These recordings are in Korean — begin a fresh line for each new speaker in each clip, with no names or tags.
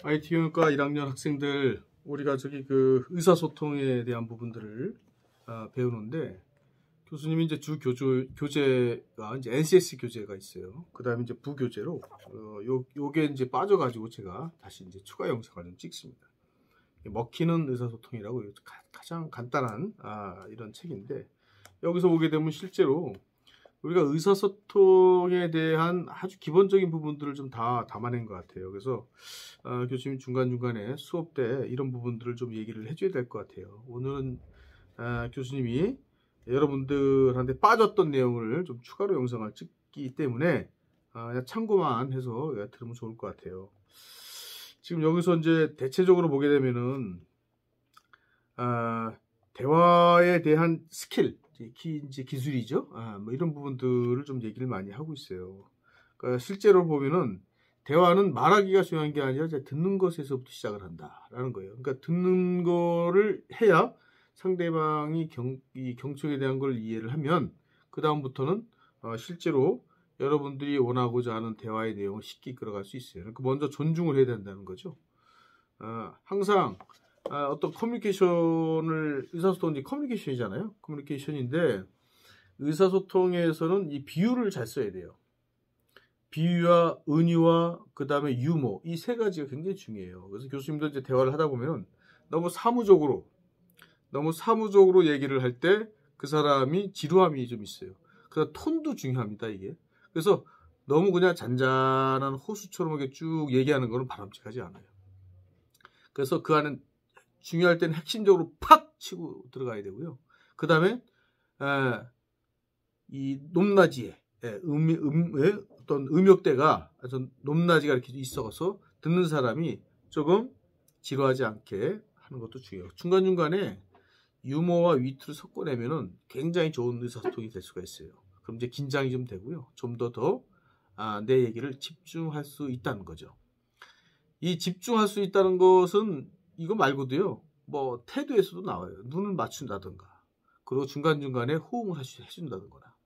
IT교육과 1학년 학생들, 우리가 그 의사소통에 대한 부분들을 배우는데, 교수님이 이제 주 교재가 이제 NCS 교재가 있어요. 그 다음에 이제 부교재로 요게 이제 빠져가지고 제가 다시 이제 추가 영상을 좀 찍습니다. 먹히는 의사소통이라고 가장 간단한 이런 책인데, 여기서 보게 되면 실제로 우리가 의사소통에 대한 아주 기본적인 부분들을 좀 다 담아낸 것 같아요. 그래서 교수님 중간중간에 수업 때 이런 부분들을 좀 얘기를 해줘야 될 것 같아요. 오늘은 교수님이 여러분들한테 빠졌던 내용을 좀 추가로 영상을 찍기 때문에 그냥 참고만 해서 들으면 좋을 것 같아요. 지금 여기서 이제 대체적으로 보게 되면은 대화에 대한 스킬, 이제 기술이죠. 뭐 이런 부분들을 좀 얘기를 많이 하고 있어요. 그러니까 실제로 보면은 대화는 말하기가 중요한 게 아니라 듣는 것에서부터 시작을 한다라는 거예요. 그러니까 듣는 거를 해야 상대방이 이 경청에 대한 걸 이해를 하면 그 다음부터는 실제로 여러분들이 원하고자 하는 대화의 내용을 쉽게 이끌어갈 수 있어요. 그러니까 먼저 존중을 해야 된다는 거죠. 항상 어떤 커뮤니케이션을, 의사소통이 커뮤니케이션이잖아요. 커뮤니케이션인데 의사소통에서는 이 비유를 잘 써야 돼요. 비유와 은유와 그 다음에 유머, 이 세 가지가 굉장히 중요해요. 그래서 교수님도 이제 대화를 하다 보면 너무 사무적으로 얘기를 할 때 그 사람이 지루함이 좀 있어요. 그래서 톤도 중요합니다, 이게. 그래서 너무 그냥 잔잔한 호수처럼 이렇게 쭉 얘기하는 거는 바람직하지 않아요. 그래서 그 안에 중요할 때는 핵심적으로 팍 치고 들어가야 되고요. 그 다음에 이 높낮이에 어떤 음역대가 아주 높낮이가 이렇게 있어서 듣는 사람이 조금 지루하지 않게 하는 것도 중요해요. 중간중간에 유머와 위트를 섞어내면은 굉장히 좋은 의사소통이 될 수가 있어요. 그럼 이제 긴장이 좀 되고요. 좀 더 내 얘기를 집중할 수 있다는 거죠. 이 집중할 수 있다는 것은 이거 말고도요. 뭐 태도에서도 나와요. 눈을 맞춘다든가, 그리고 중간중간에 호응을 해준다든가,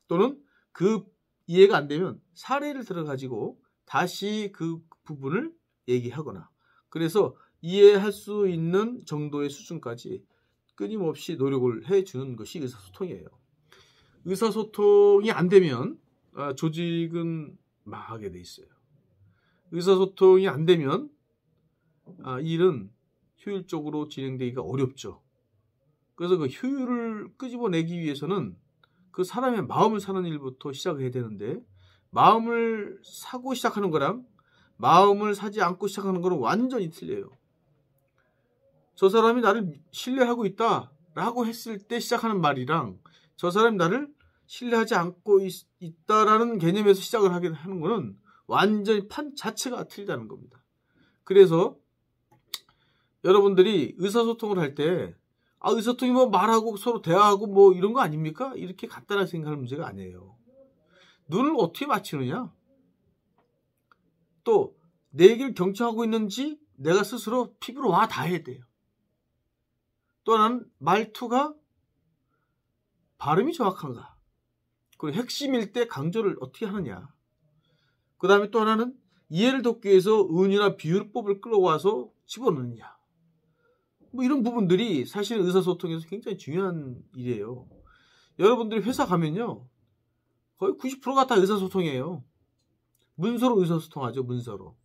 또는 그 이해가 안 되면 사례를 들어가지고 다시 그 부분을 얘기하거나, 그래서 이해할 수 있는 정도의 수준까지 끊임없이 노력을 해주는 것이 의사소통이에요. 의사소통이 안 되면 조직은 망하게 돼 있어요. 의사소통이 안 되면 일은 효율적으로 진행되기가 어렵죠. 그래서 그 효율을 끄집어내기 위해서는 그 사람의 마음을 사는 일부터 시작을 해야 되는데, 마음을 사고 시작하는 거랑 마음을 사지 않고 시작하는 거는 완전히 틀려요. 저 사람이 나를 신뢰하고 있다 라고 했을 때 시작하는 말이랑 저 사람이 나를 신뢰하지 않고 있다라는 개념에서 시작을 하는 거는 완전히 판 자체가 틀리다는 겁니다. 그래서 여러분들이 의사소통을 할 때 의사소통이 뭐 말하고 서로 대화하고 뭐 이런 거 아닙니까? 이렇게 간단하게 생각하는 문제가 아니에요. 눈을 어떻게 맞추느냐? 또 내 얘기를 경청하고 있는지 내가 스스로 피부로 와 닿아야 돼요. 또 하나는 말투가 발음이 정확한가? 그리고 핵심일 때 강조를 어떻게 하느냐? 그 다음에 또 하나는 이해를 돕기 위해서 은유나 비유법을 끌어와서 집어넣느냐? 뭐 이런 부분들이 사실 의사소통에서 굉장히 중요한 일이에요. 여러분들이 회사 가면요, 거의 90%가 다 의사소통이에요. 문서로 의사소통하죠. 문서로.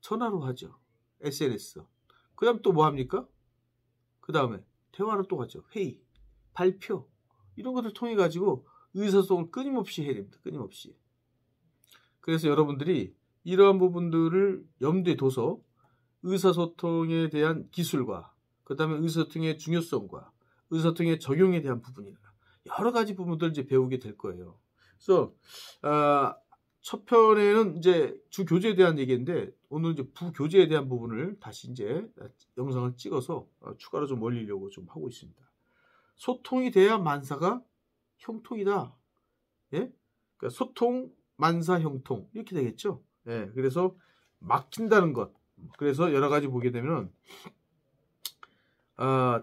전화로 하죠. SNS. 그 다음에 또 뭐 합니까? 그 다음에 대화를 또 하죠. 회의, 발표, 이런 것들 통해 가지고 의사소통을 끊임없이 해야 됩니다. 끊임없이. 그래서 여러분들이 이러한 부분들을 염두에 둬서 의사소통에 대한 기술과 그 다음에 의사소통의 중요성과 의사소통의 적용에 대한 부분이나 여러 가지 부분들을 이제 배우게 될 거예요. 그래서 첫 편에는 이제 주 교재에 대한 얘기인데, 오늘 이제 부교재에 대한 부분을 다시 이제 영상을 찍어서 추가로 좀 올리려고 좀 하고 있습니다. 소통이 돼야 만사가 형통이다. 예? 그러니까 소통, 만사, 형통 이렇게 되겠죠. 예. 그래서 막힌다는 것. 그래서 여러 가지 보게 되면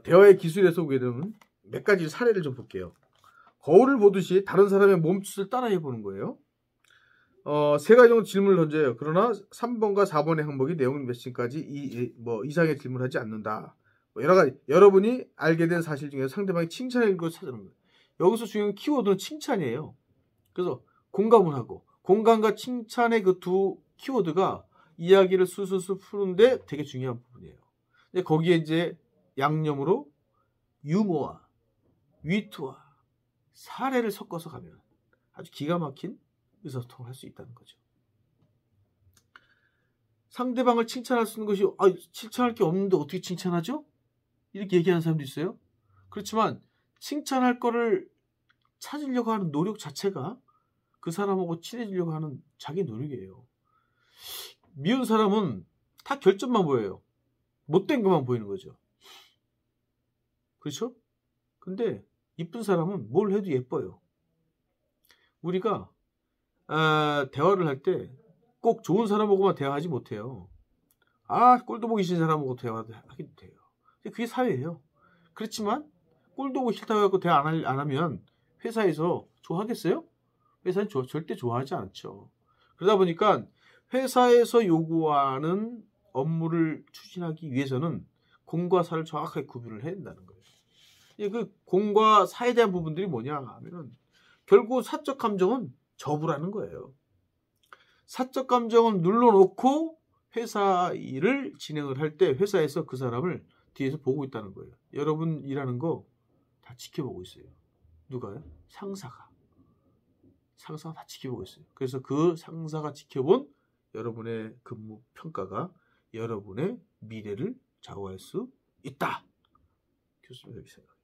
대화의 기술에서 보게 되면 몇 가지 사례를 좀 볼게요. 거울을 보듯이 다른 사람의 몸짓을 따라해 보는 거예요. 세 가지 정도 질문을 던져요. 그러나 3번과 4번의 항목이 내용 매칭까지 이상의 질문을 하지 않는다. 여러 가지 여러분이 알게 된 사실 중에서 상대방이 칭찬을 읽고 찾아내는 거예요. 여기서 중요한 키워드는 칭찬이에요. 그래서 공감을 하고 공감과 칭찬의 그 두 키워드가 이야기를 술술술 푸는데 되게 중요한 부분이에요. 근데 거기에 이제 양념으로 유머와 위트와 사례를 섞어서 가면 아주 기가 막힌 의사소통을 할 수 있다는 거죠. 상대방을 칭찬할 수 있는 것이 칭찬할 게 없는데 어떻게 칭찬하죠? 이렇게 얘기하는 사람도 있어요. 그렇지만 칭찬할 거를 찾으려고 하는 노력 자체가 그 사람하고 친해지려고 하는 자기 노력이에요. 미운 사람은 다 결점만 보여요. 못된 것만 보이는 거죠. 그렇죠? 근데 이쁜 사람은 뭘 해도 예뻐요. 우리가 대화를 할 때 꼭 좋은 사람하고만 대화하지 못해요. 꼴도 보기 싫은 사람하고 대화하기도 돼요. 그게 사회예요. 그렇지만 꼴도 보기 싫다고 해서 대화 안 하면 회사에서 좋아하겠어요? 회사는 절대 좋아하지 않죠. 그러다 보니까 회사에서 요구하는 업무를 추진하기 위해서는 공과 사를 정확하게 구분을 해야 된다는 거예요. 그 공과 사에 대한 부분들이 뭐냐 하면은 결국 사적 감정은 저부라는 거예요. 사적 감정은 눌러놓고 회사 일을 진행을 할 때 회사에서 그 사람을 뒤에서 보고 있다는 거예요. 여러분 일하는 거 다 지켜보고 있어요. 누가요? 상사가 다 지켜보고 있어요. 그래서 그 상사가 지켜본 여러분의 근무 평가가 여러분의 미래를 좌우할 수 있다. 교수님 여기 생각해요.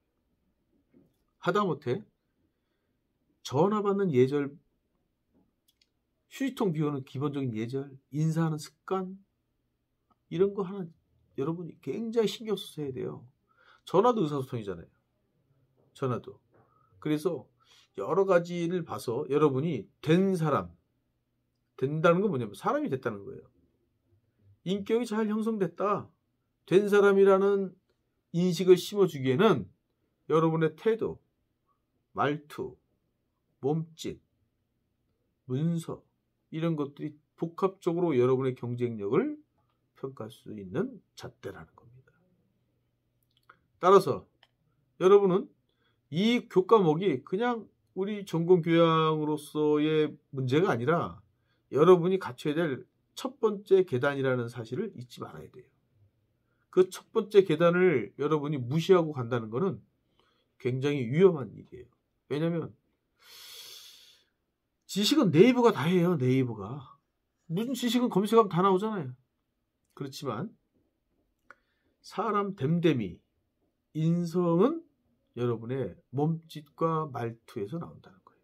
하다못해 전화 받는 예절, 휴지통 비우는 기본적인 예절, 인사하는 습관 이런 거 하나 여러분이 굉장히 신경 써서 해야 돼요. 전화도 의사소통이잖아요. 전화도. 그래서 여러 가지를 봐서 여러분이 된 사람, 된다는 건 뭐냐면 사람이 됐다는 거예요. 인격이 잘 형성됐다. 된 사람이라는 인식을 심어주기에는 여러분의 태도, 말투, 몸짓, 문서 이런 것들이 복합적으로 여러분의 경쟁력을 평가할 수 있는 잣대라는 겁니다. 따라서 여러분은 이 교과목이 그냥 우리 전공 교양으로서의 문제가 아니라 여러분이 갖춰야 될 첫 번째 계단이라는 사실을 잊지 말아야 돼요. 그 첫 번째 계단을 여러분이 무시하고 간다는 것은 굉장히 위험한 일이에요. 왜냐하면 지식은 네이버가 다 해요. 네이버가. 무슨 지식은 검색하면 다 나오잖아요. 그렇지만 사람 됨됨이, 인성은 여러분의 몸짓과 말투에서 나온다는 거예요.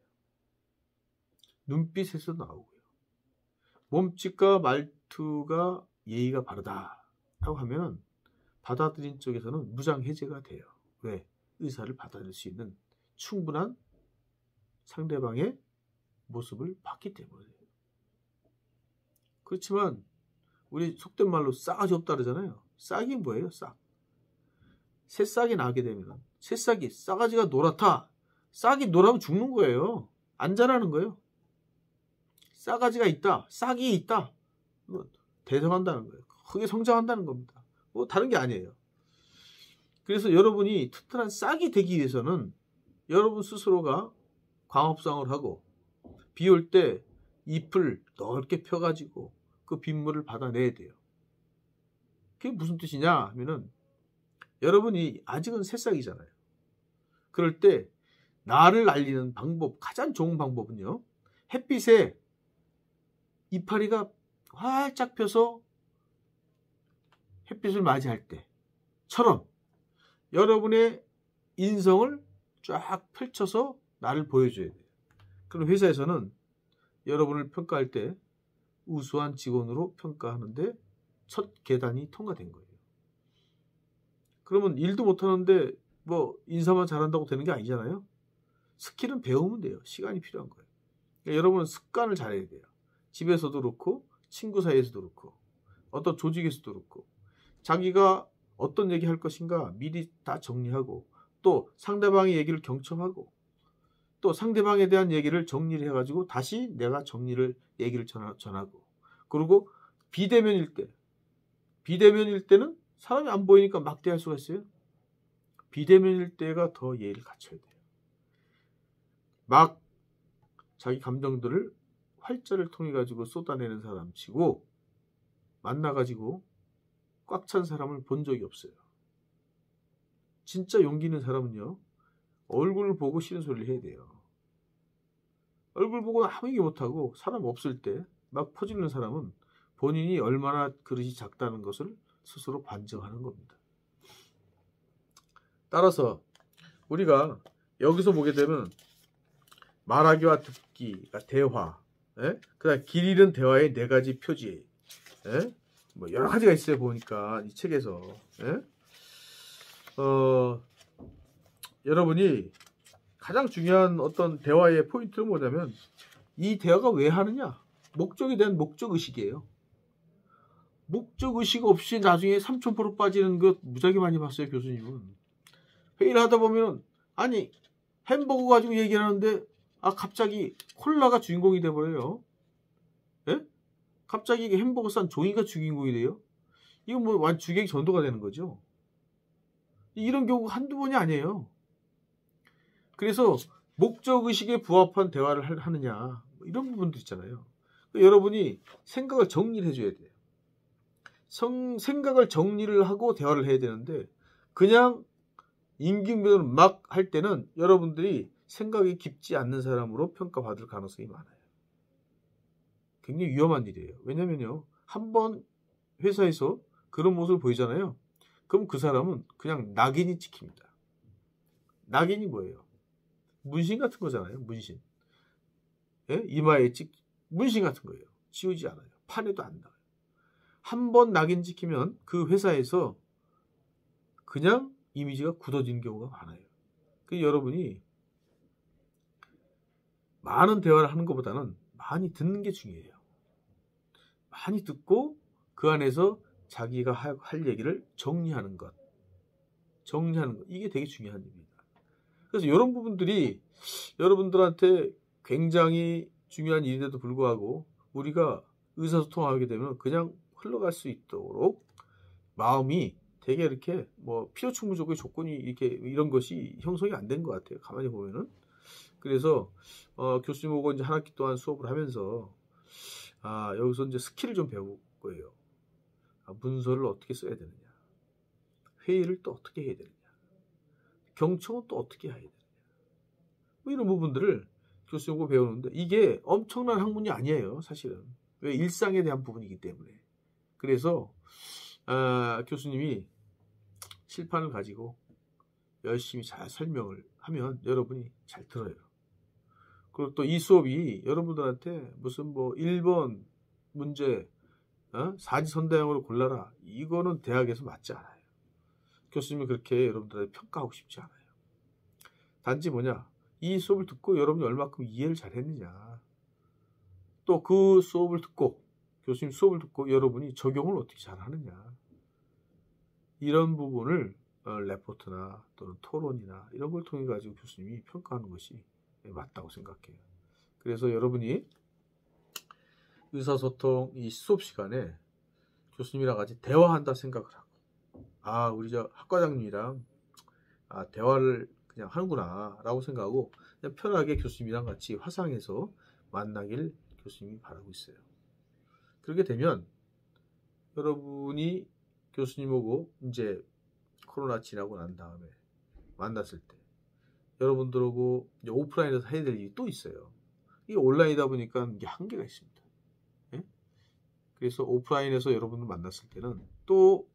눈빛에서 나오고요. 몸짓과 말투가 예의가 바르다라고 하면 받아들인 쪽에서는 무장해제가 돼요. 왜? 의사를 받아들일 수 있는 충분한 상대방의 모습을 봤기 때문에. 그렇지만 우리 속된 말로 싸가지 없다 그러잖아요. 싹이 뭐예요? 싹. 새싹이 나게 되면 새싹이 싸가지가 노랗다. 싹이 노라면 죽는 거예요. 안 자라는 거예요. 싸가지가 있다. 싹이 있다. 대성한다는 거예요. 크게 성장한다는 겁니다. 뭐 다른 게 아니에요. 그래서 여러분이 튼튼한 싹이 되기 위해서는 여러분 스스로가 광합성을 하고 비 올 때 잎을 넓게 펴가지고 그 빗물을 받아내야 돼요. 그게 무슨 뜻이냐 하면은 여러분이 아직은 새싹이잖아요. 그럴 때 나를 알리는 방법, 가장 좋은 방법은요. 햇빛에 이파리가 활짝 펴서 햇빛을 맞이할 때처럼 여러분의 인성을 쫙 펼쳐서 나를 보여줘야 돼요. 그럼 회사에서는 여러분을 평가할 때 우수한 직원으로 평가하는데 첫 계단이 통과된 거예요. 그러면 일도 못하는데 뭐 인사만 잘한다고 되는 게 아니잖아요. 스킬은 배우면 돼요. 시간이 필요한 거예요. 그러니까 여러분은 습관을 잘해야 돼요. 집에서도 그렇고 친구 사이에서도 그렇고 어떤 조직에서도 그렇고 자기가 어떤 얘기 할 것인가 미리 다 정리하고 또 상대방의 얘기를 경청하고 또 상대방에 대한 얘기를 정리를 해가지고 다시 내가 얘기를 전하고, 그리고 비대면일 때는 사람이 안 보이니까 막대할 수가 있어요. 비대면일 때가 더 예의를 갖춰야 돼요. 막 자기 감정들을 활자를 통해 가지고 쏟아내는 사람 치고 만나가지고 꽉 찬 사람을 본 적이 없어요. 진짜 용기 있는 사람은요, 얼굴을 보고 싫은 소리를 해야 돼요. 얼굴 보고 아무 얘기 못하고 사람 없을 때 막 퍼지는 사람은 본인이 얼마나 그릇이 작다는 것을 스스로 반증하는 겁니다. 따라서 우리가 여기서 보게 되면 말하기와 듣기, 대화, 그다음 길 잃은 대화의 4가지 표지, 뭐 여러 가지가 있어요. 보니까 이 책에서 여러분이 가장 중요한 어떤 대화의 포인트는 뭐냐면 이 대화가 왜 하느냐, 목적에 대한 목적의식이에요. 목적의식 없이 나중에 삼천포로 빠지는 것 무지하게 많이 봤어요. 교수님은 회의를 하다 보면 아니 햄버거 가지고 얘기를 하는데 갑자기 콜라가 주인공이 돼버려요. 갑자기 햄버거 싼 종이가 주인공이 돼요. 이거 뭐 완 주객 전도가 되는 거죠. 이런 경우가 한두 번이 아니에요. 그래서 목적의식에 부합한 대화를 하느냐, 이런 부분도 있잖아요. 여러분이 생각을 정리를 해줘야 돼요. 생각을 정리를 하고 대화를 해야 되는데 그냥 임기응변으로 막 할 때는 여러분들이 생각이 깊지 않는 사람으로 평가받을 가능성이 많아요. 굉장히 위험한 일이에요. 왜냐면요, 한번 회사에서 그런 모습을 보이잖아요. 그럼 그 사람은 그냥 낙인이 찍힙니다. 낙인이 뭐예요? 문신 같은 거잖아요. 문신. 이마에 문신 같은 거예요. 지우지 않아요. 판에도 안 나와요. 한 번 낙인 찍히면 그 회사에서 그냥 이미지가 굳어지는 경우가 많아요. 그래서 여러분이 많은 대화를 하는 것보다는 많이 듣는 게 중요해요. 많이 듣고 그 안에서 자기가 할 얘기를 정리하는 것. 이게 되게 중요한 일입니다. 그래서 이런 부분들이 여러분들한테 굉장히 중요한 일인데도 불구하고 우리가 의사소통하게 되면 그냥 흘러갈 수 있도록 마음이 되게 이렇게 뭐 필요 충분적인 조건이 이렇게 이런 것이 형성이 안 된 것 같아요. 가만히 보면은. 그래서 교수님하고 이제 한 학기 동안 수업을 하면서 여기서 이제 스킬을 좀 배울 거예요. 문서를 어떻게 써야 되느냐, 회의를 또 어떻게 해야 되느냐, 경청은 또 어떻게 해야 되느냐, 뭐 이런 부분들을 교수님하고 배우는데 이게 엄청난 학문이 아니에요. 사실은. 왜? 일상에 대한 부분이기 때문에. 그래서 교수님이 실판을 가지고 열심히 잘 설명을 하면 여러분이 잘 들어요. 그리고 또 이 수업이 여러분들한테 무슨 뭐 1번 문제 사지선다형으로 골라라, 이거는 대학에서 맞지 않아요. 교수님이 그렇게 여러분들한테 평가하고 싶지 않아요. 단지 뭐냐, 이 수업을 듣고 여러분이 얼마큼 이해를 잘했느냐, 또 그 수업을 듣고 교수님 수업을 듣고 여러분이 적용을 어떻게 잘하느냐, 이런 부분을 레포트나 또는 토론이나 이런 걸 통해 가지고 교수님이 평가하는 것이 맞다고 생각해요. 그래서 여러분이 의사소통 이 수업 시간에 교수님이랑 같이 대화한다 생각을 하고, 우리 저 학과장님이랑 대화를 그냥 하는구나 라고 생각하고 그냥 편하게 교수님이랑 같이 화상에서 만나길 교수님이 바라고 있어요. 그렇게 되면 여러분이 교수님하고 이제 코로나 지나고 난 다음에 만났을 때 여러분들하고 이제 오프라인에서 해야 될 일이 또 있어요. 이게 온라인이다 보니까 이게 한계가 있습니다. 그래서 오프라인에서 여러분들 만났을 때는 또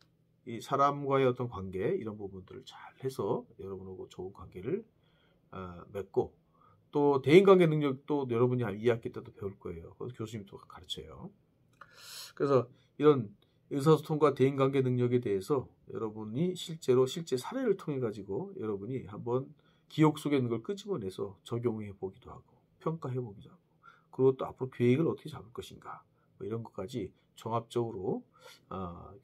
이 사람과의 어떤 관계, 이런 부분들을 잘 해서 여러분하고 좋은 관계를 맺고, 또 대인관계 능력도 여러분이 한 2학기 때도 배울 거예요. 그래서 교수님도 가르쳐요. 그래서 이런 의사소통과 대인관계 능력에 대해서 여러분이 실제 사례를 통해 가지고 여러분이 한번 기억 속에 있는 걸 끄집어내서 적용해 보기도 하고 평가해 보기도 하고, 그리고 또 앞으로 계획을 어떻게 잡을 것인가, 뭐 이런 것까지 종합적으로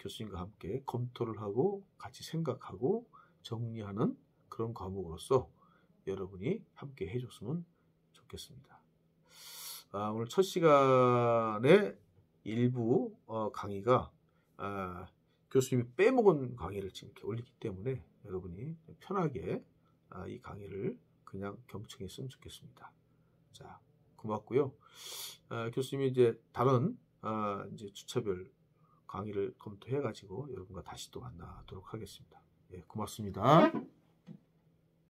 교수님과 함께 검토를 하고 같이 생각하고 정리하는 그런 과목으로서 여러분이 함께 해줬으면 좋겠습니다. 오늘 첫 시간에 일부 강의가 교수님이 빼먹은 강의를 지금 이렇게 올리기 때문에 여러분이 편하게 이 강의를 그냥 경청했으면 좋겠습니다. 자, 고맙고요. 교수님이 이제 다른 이제 주차별 강의를 검토해가지고 여러분과 다시 또 만나도록 하겠습니다. 예, 고맙습니다.